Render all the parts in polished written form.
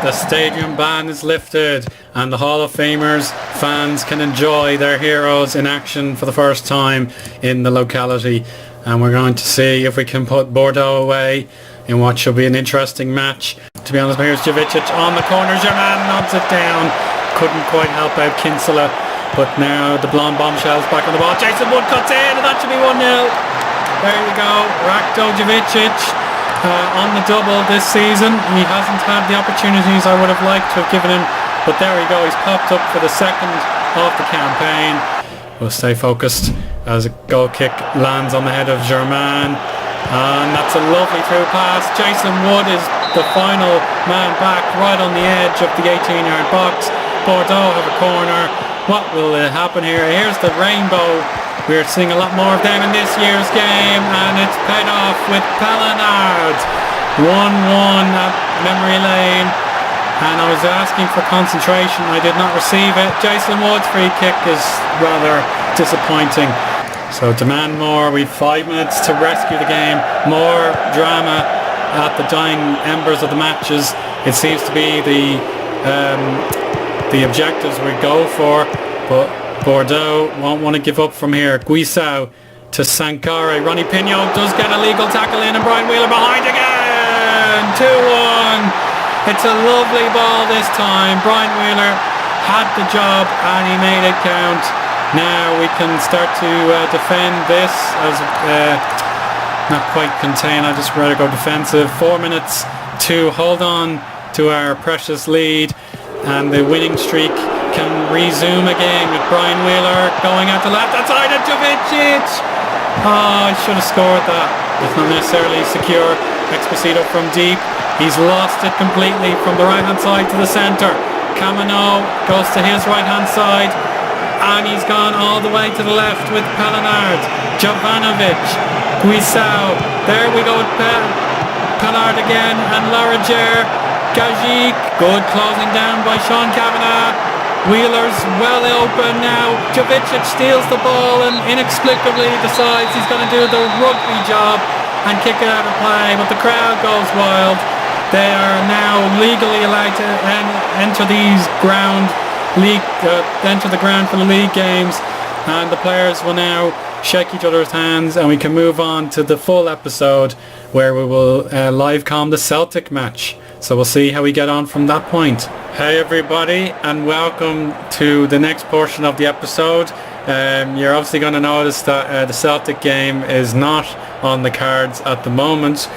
The stadium ban is lifted and the Hall of Famers fans can enjoy their heroes in action for the first time in the locality. And we're going to see if we can put Bordeaux away in what should be an interesting match. To be honest, here's Jovicic on the corner. Germain knobs it down. Couldn't quite help out Kinsella. But now the blonde bombshell's back on the ball. Jason Wood cuts in and that should be 1-0. There you go. Rakto Jovicic on the double this season. He hasn't had the opportunities I would have liked to have given him. But there we go. He's popped up for the second of the campaign. We'll stay focused as a goal kick lands on the head of Germain. And that's a lovely through pass. Jason Wood is the final man back right on the edge of the 18-yard box. Bordeaux have a corner. What will happen here? Here's the rainbow. We're seeing a lot more of them in this year's game, and it's paid off with Palmeiras. 1-1 at memory lane. And I was asking for concentration. I did not receive it. Jason Wood's free kick is rather disappointing. So demand more. We've 5 minutes to rescue the game. More drama at the dying embers of the matches. It seems to be the objectives we go for, but Bordeaux won't want to give up from here. Guisao to Sankare. Ronnie Pino does get a legal tackle in, and Brian Wheeler behind again. 2-1. It's a lovely ball this time. Brian Wheeler had the job and he made it count. Now we can start to defend this as not quite contain. I just rather go defensive. 4 minutes to hold on to our precious lead, and the winning streak can resume again with Brian Wheeler going out to left outside and Jovicic. Oh, I should have scored that. It's not necessarily secure. Exposito from deep. He's lost it completely from the right hand side to the centre. Camino goes to his right hand side and he's gone all the way to the left with Palmeiras. Jovanovic, Guisao, there we go with Pallard again, and Larager, Gajic, good closing down by Sean Kavanagh. Wheeler's well open now. Jovicic steals the ball and inexplicably decides he's going to do the rugby job and kick it out of play, but the crowd goes wild. They are now legally allowed to enter these enter the ground for the league games, and the players will now shake each other's hands, and we can move on to the full episode where we will live com the Celtic match. So we'll see how we get on from that point. Hey everybody, and welcome to the next portion of the episode. You're obviously going to notice that the Celtic game is not on the cards at the moment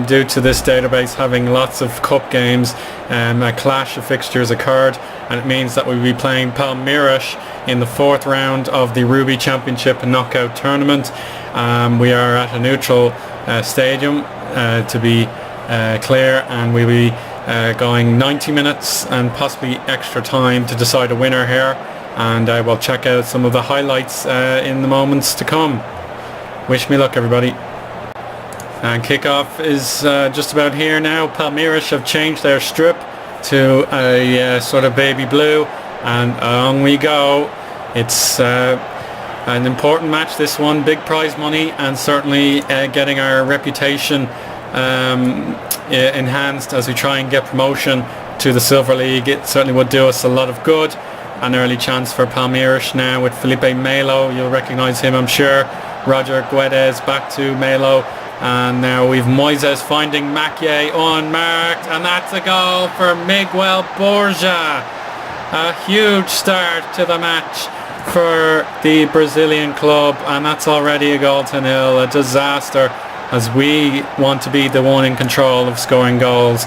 due to this database having lots of cup games. A clash of fixtures occurred, and it means that we'll be playing Palmeiras in the 4th round of the Ruby Championship knockout tournament. We are at a neutral stadium to be clear, and we'll be going 90 minutes and possibly extra time to decide a winner here, and we'll check out some of the highlights in the moments to come. Wish me luck everybody. And kickoff is just about here now. Palmeiras have changed their strip to a sort of baby blue, and on we go. It's an important match, this one. Big prize money, and certainly getting our reputation enhanced as we try and get promotion to the Silver League. It certainly would do us a lot of good. An early chance for Palmeiras now with Felipe Melo. You'll recognise him, I'm sure. Roger Guedes back to Melo, and now we've Moises finding Maciej unmarked, and that's a goal for Miguel Borja. A huge start to the match for the Brazilian club, and that's already a goal to nil. A disaster, as we want to be the one in control of scoring goals.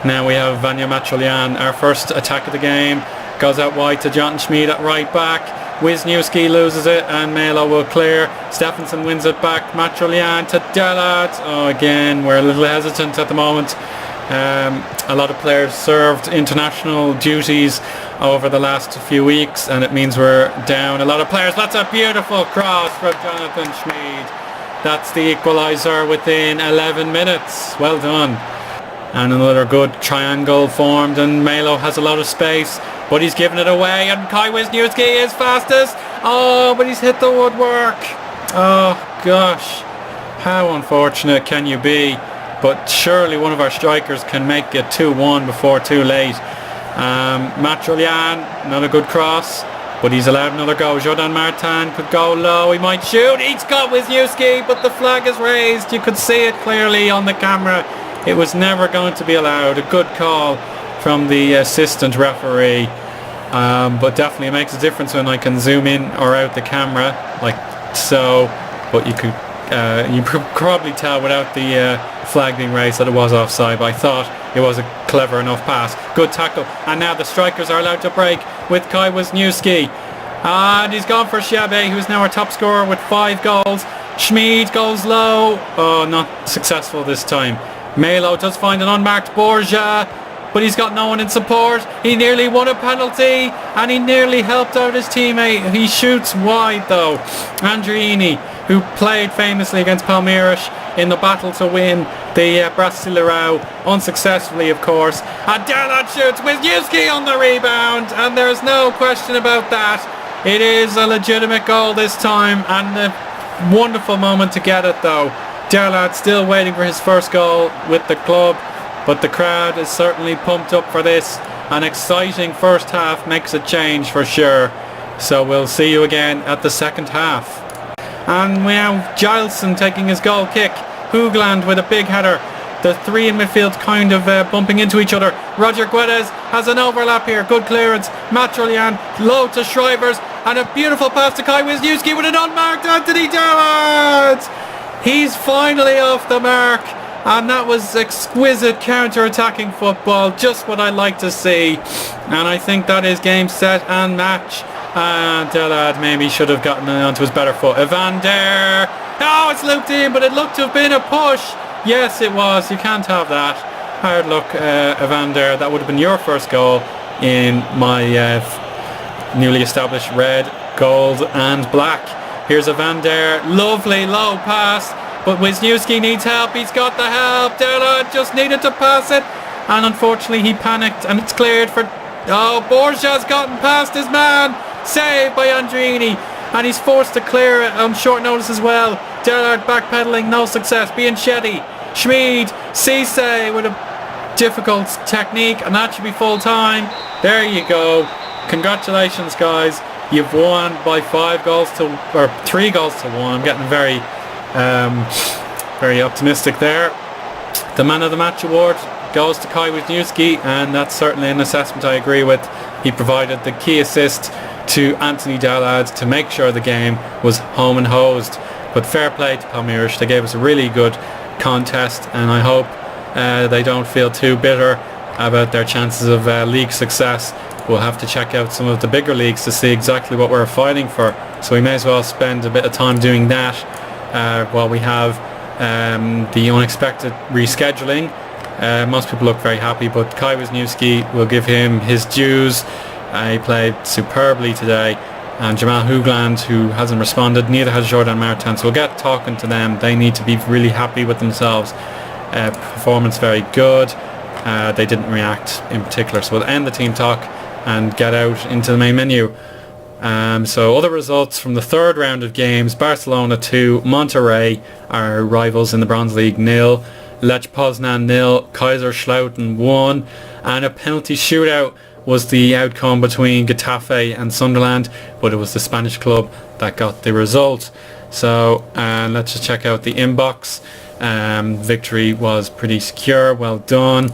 Now we have Vanya Matrolian, our first attack of the game, goes out wide to John Schmid at right back. Wisniewski loses it and Melo will clear. Stephenson wins it back. Matrolian to Delat. Oh, again, we're a little hesitant at the moment. A lot of players served international duties over the last few weeks, and it means we're down a lot of players. That's a beautiful cross from Jonathan Schmid. That's the equaliser within 11 minutes. Well done. And another good triangle formed, and Melo has a lot of space, but he's given it away, and Kai Wisniewski is fastest. Oh, but he's hit the woodwork. Oh gosh, how unfortunate can you be? but surely one of our strikers can make it 2-1 before too late. Matt Julian, another good cross, but he's allowed another go. Jordan Martin could go low, he might shoot, he's got Wisniewski, but the flag is raised. You could see it clearly on the camera. It was never going to be allowed. A good call from the assistant referee, but definitely it makes a difference when I can zoom in or out the camera like so, but you could probably tell without the flag being raised that it was offside, but I thought it was a clever enough pass. Good tackle, and now the strikers are allowed to break with Kai Wisniewski, and he's gone for Shabé, who's now our top scorer with 5 goals. Schmid goes low, not successful this time. Melo does find an unmarked Borja, but he's got no one in support. He nearly won a penalty, and he nearly helped out his teammate. He shoots wide though. Andreini, who played famously against Palmeiras in the battle to win the Brasileirão, unsuccessfully of course. And Derlot shoots, Wisniewski on the rebound, and there's no question about that. It is a legitimate goal this time, and a wonderful moment to get it though. Derlot still waiting for his first goal with the club, but the crowd is certainly pumped up for this. An exciting first half makes a change for sure. So we'll see you again at the second half. And now Gileson taking his goal kick. Hoogland with a big header. The three in midfield kind of bumping into each other. Roger Guedes has an overlap here. Good clearance. Matt Julian low to Shrivers. And a beautiful pass to Kai Wisniewski with an unmarked Anthony Dermot. He's finally off the mark. And that was exquisite counter-attacking football. Just what I like to see. And I think that is game, set and match. And Delad maybe should have gotten onto his better foot. Evander. Oh, it's looped in, but it looked to have been a push. Yes, it was. You can't have that. Hard luck, Evander. That would have been your first goal in my newly established red, gold and black. Here's Evander. Lovely low pass. But Wisniewski needs help. He's got the help. Delad just needed to pass it. And unfortunately he panicked and it's cleared for... Oh, Borja's gotten past his man. Saved by Andreini. And he's forced to clear it on short notice as well. Derlard backpedaling, no success. Bianchetti, Schmid, Cisse with a difficult technique, and that should be full time. There you go. Congratulations, guys. You've won by 3 goals to 1. I'm getting very optimistic there. The man of the match award goes to Kai Wisniewski, and that's certainly an assessment I agree with. He provided the key assist to Anthony Delad to make sure the game was home and hosed. But fair play to Palmeiras. They gave us a really good contest, and I hope they don't feel too bitter about their chances of league success. We'll have to check out some of the bigger leagues to see exactly what we're fighting for. So we may as well spend a bit of time doing that while we have the unexpected rescheduling. Most people look very happy, but Kai Wisniewski, will give him his dues. He played superbly today, and Jamal Hoogland, who hasn't responded, neither has Jordan Martin, so we'll get talking to them. They need to be really happy with themselves. Performance very good. They didn't react in particular, so we'll end the team talk and get out into the main menu. So other results from the third round of games: Barcelona 2, Monterrey, our rivals in the Bronze League, 0, Lech Poznan 0, Kaiserslautern 1, and a penalty shootout was the outcome between Getafe and Sunderland, but it was the Spanish club that got the result. So let's just check out the inbox. Victory was pretty secure, well done.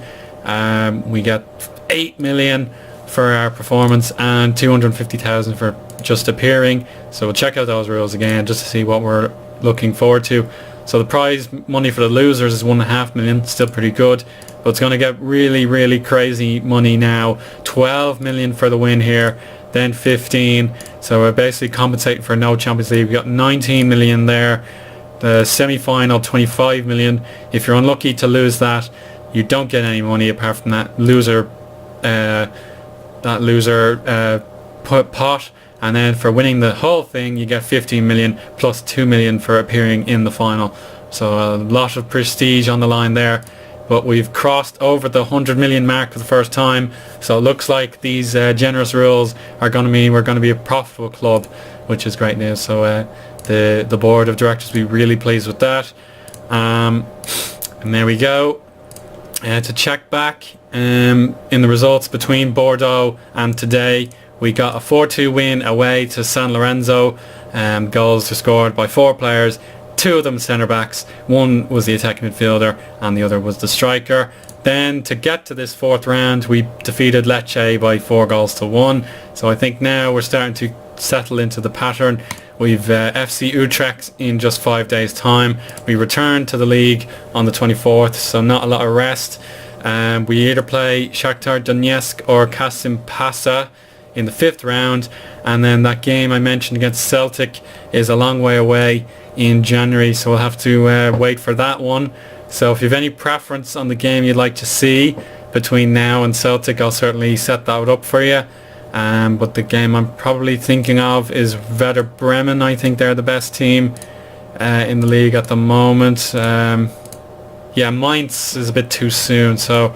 We get 8 million for our performance and 250,000 for just appearing. So we'll check out those rules again just to see what we're looking forward to. So the prize money for the losers is 1.5 million, still pretty good. But it's going to get really, really crazy money now. 12 million for the win here, then 15. So we're basically compensating for no Champions League. We got 19 million there. The semi-final, 25 million. If you're unlucky to lose that, you don't get any money apart from that loser pot. And then for winning the whole thing, you get 15 million plus 2 million for appearing in the final. So a lot of prestige on the line there. But we've crossed over the 100 million mark for the first time. So it looks like these generous rules are going to mean we're going to be a profitable club, which is great news. So the board of directors will be really pleased with that. And there we go. To check back in the results between Bordeaux and today, we got a 4-2 win away to San Lorenzo. Goals were scored by 4 players, 2 of them centre backs. One was the attacking midfielder and the other was the striker. Then to get to this 4th round, we defeated Lecce by 4-1. So I think now we're starting to settle into the pattern. We've FC Utrecht in just 5 days' time. We return to the league on the 24th, so not a lot of rest. We either play Shakhtar Donetsk or Kasim Pasa in the 5th round, and then that game I mentioned against Celtic is a long way away in January, so we'll have to wait for that one. So if you have any preference on the game you'd like to see between now and Celtic, I'll certainly set that up for you. But the game I'm probably thinking of is Werder Bremen. I think they're the best team in the league at the moment. Yeah, Mainz is a bit too soon, so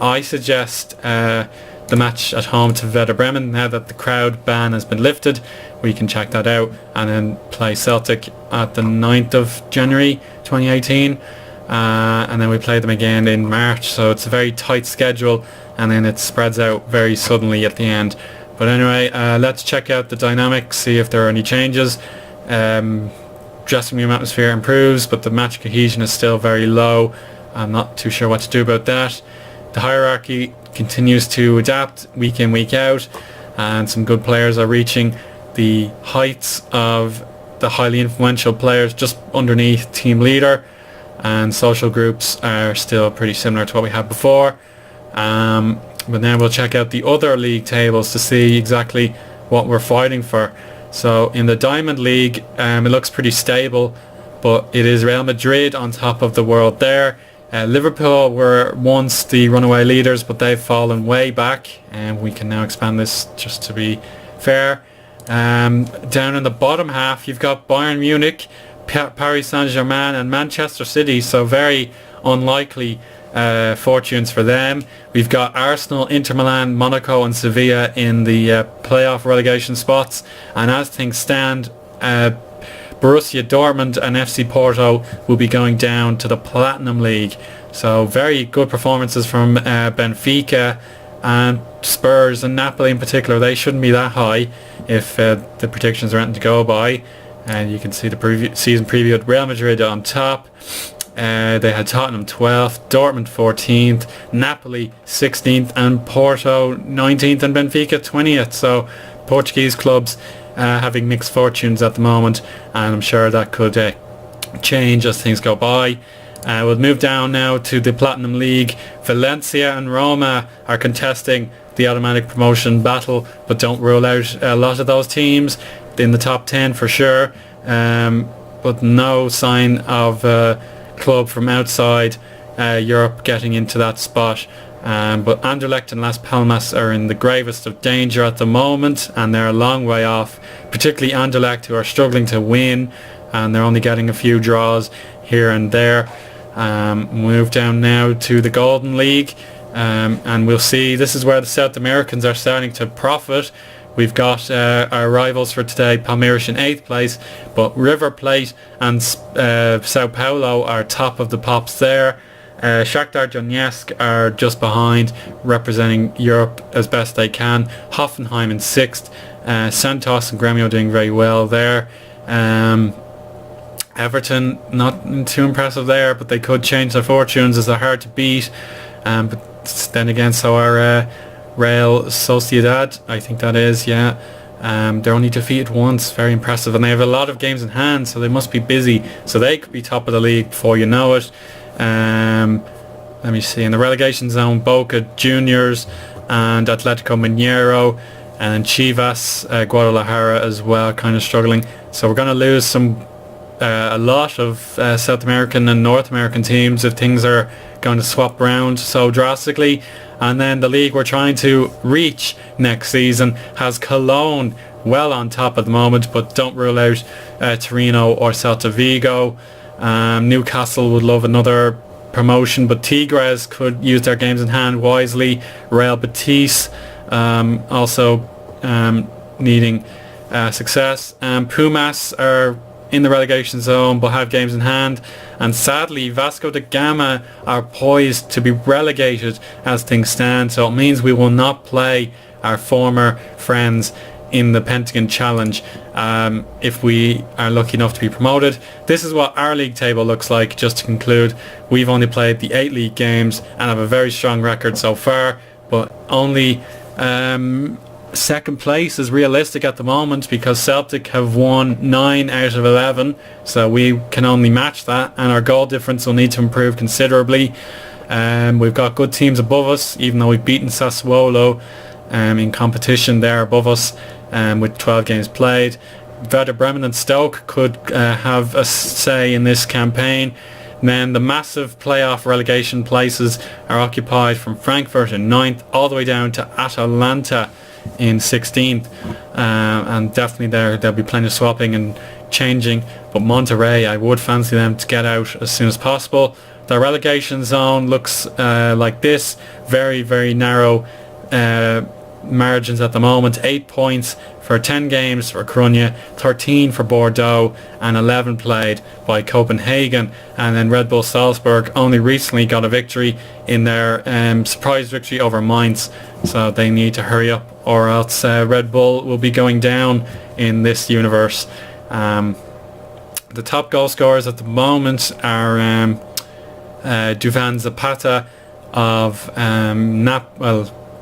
I suggest the match at home to Werder Bremen. Now that the crowd ban has been lifted, we can check that out and then play Celtic at the 9th of January 2018. And then we play them again in March, so it's a very tight schedule, and then it spreads out very suddenly at the end. But anyway, let's check out the dynamics, see if there are any changes. Dressing room atmosphere improves, but the match cohesion is still very low. I'm not too sure what to do about that. The hierarchy continues to adapt week in, week out, and some good players are reaching the heights of the highly influential players just underneath team leader, and social groups are still pretty similar to what we had before. But now we'll check out the other league tables to see exactly what we're fighting for. So in the Diamond League, it looks pretty stable, but it is Real Madrid on top of the world there. Liverpool were once the runaway leaders, but they've fallen way back, and we can now expand this just to be fair. Down in the bottom half, you've got Bayern Munich, Paris Saint-Germain and Manchester City, so very unlikely fortunes for them. We've got Arsenal, Inter Milan, Monaco and Sevilla in the playoff relegation spots, and as things stand, Borussia Dortmund and FC Porto will be going down to the Platinum League. So very good performances from Benfica and Spurs and Napoli in particular. They shouldn't be that high if the predictions are anything to go by. And you can see the season preview at Real Madrid on top. They had Tottenham 12th, Dortmund 14th, Napoli 16th and Porto 19th and Benfica 20th. So Portuguese clubs having mixed fortunes at the moment, and I'm sure that could change as things go by. We'll move down now to the Platinum League. Valencia and Roma are contesting the automatic promotion battle, but don't rule out a lot of those teams in the top 10 for sure, but no sign of a club from outside Europe getting into that spot. But Anderlecht and Las Palmas are in the gravest of danger at the moment, and they're a long way off, particularly Anderlecht, who are struggling to win, and they're only getting a few draws here and there. Move down now to the Golden League, and we'll see, this is where the South Americans are starting to profit. We've got our rivals for today, Palmeiras in 8th place, but River Plate and Sao Paulo are top of the pops there. Shakhtar Donetsk are just behind, representing Europe as best they can. Hoffenheim in 6th. Santos and Gremio doing very well there. Everton, not too impressive there, but they could change their fortunes as they're hard to beat. But then again, so are Real Sociedad, I think that is, yeah. They're only defeated once, very impressive, and they have a lot of games in hand, so they must be busy. So they could be top of the league before you know it. Let me see, in the relegation zone, Boca Juniors and Atletico Mineiro and Chivas, Guadalajara as well, kind of struggling. So we're going to lose a lot of South American and North American teams if things are going to swap around so drastically. And then the league we're trying to reach next season has Cologne well on top at the moment, but don't rule out Torino or Celta Vigo. Newcastle would love another promotion, but Tigres could use their games in hand wisely. Real Betis also needing success. Pumas are in the relegation zone but have games in hand, and sadly Vasco da Gama are poised to be relegated as things stand, so it means we will not play our former friends in the Pentagon Challenge if we are lucky enough to be promoted. This is what our league table looks like. Just to conclude, we've only played the 8 league games and have a very strong record so far, but only second place is realistic at the moment because Celtic have won 9 out of 11, so we can only match that, and our goal difference will need to improve considerably. We've got good teams above us, even though we've beaten Sassuolo in competition. They're above us with 12 games played. Werder Bremen and Stoke could have a say in this campaign. And then the massive playoff relegation places are occupied from Frankfurt in 9th all the way down to Atalanta in 16th, and definitely there'll be plenty of swapping and changing, but Monterrey, I would fancy them to get out as soon as possible. The relegation zone looks like this, very, very narrow margins at the moment. 8 points for 10 games for Coruña, 13 for Bordeaux, and 11 played by Copenhagen. And then Red Bull Salzburg only recently got a victory in their surprise victory over Mainz, so they need to hurry up or else Red Bull will be going down in this universe. The top goal scorers at the moment are Duvan Zapata of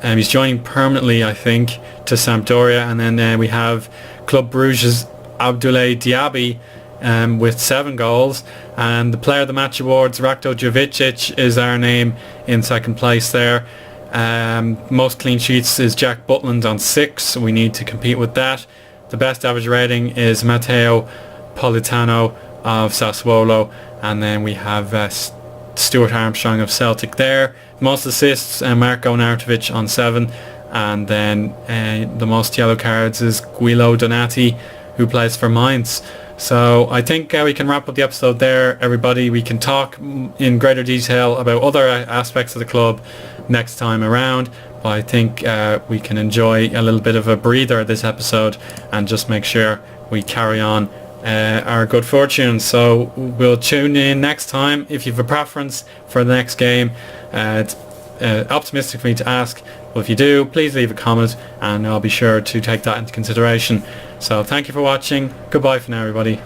he's joining permanently, I think, to Sampdoria, and then we have Club Bruges' Abdoulaye Diaby with 7 goals, and the Player of the Match Awards, Ratko Jovicic is our name in second place there. Most clean sheets is Jack Butland on 6. We need to compete with that. The best average rating is Matteo Politano of Sassuolo, and then we have Stuart Armstrong of Celtic there. Most assists, Marko Nartovic on 7, and then the most yellow cards is Guido Donati, who plays for Mainz. So I think we can wrap up the episode there, everybody. We can talk in greater detail about other aspects of the club next time around, but I think we can enjoy a little bit of a breather this episode and just make sure we carry on our good fortune. So we'll tune in next time. If you have a preference for the next game, it's optimistic for me to ask, but if you do, please leave a comment and I'll be sure to take that into consideration. So thank you for watching. Goodbye for now, everybody.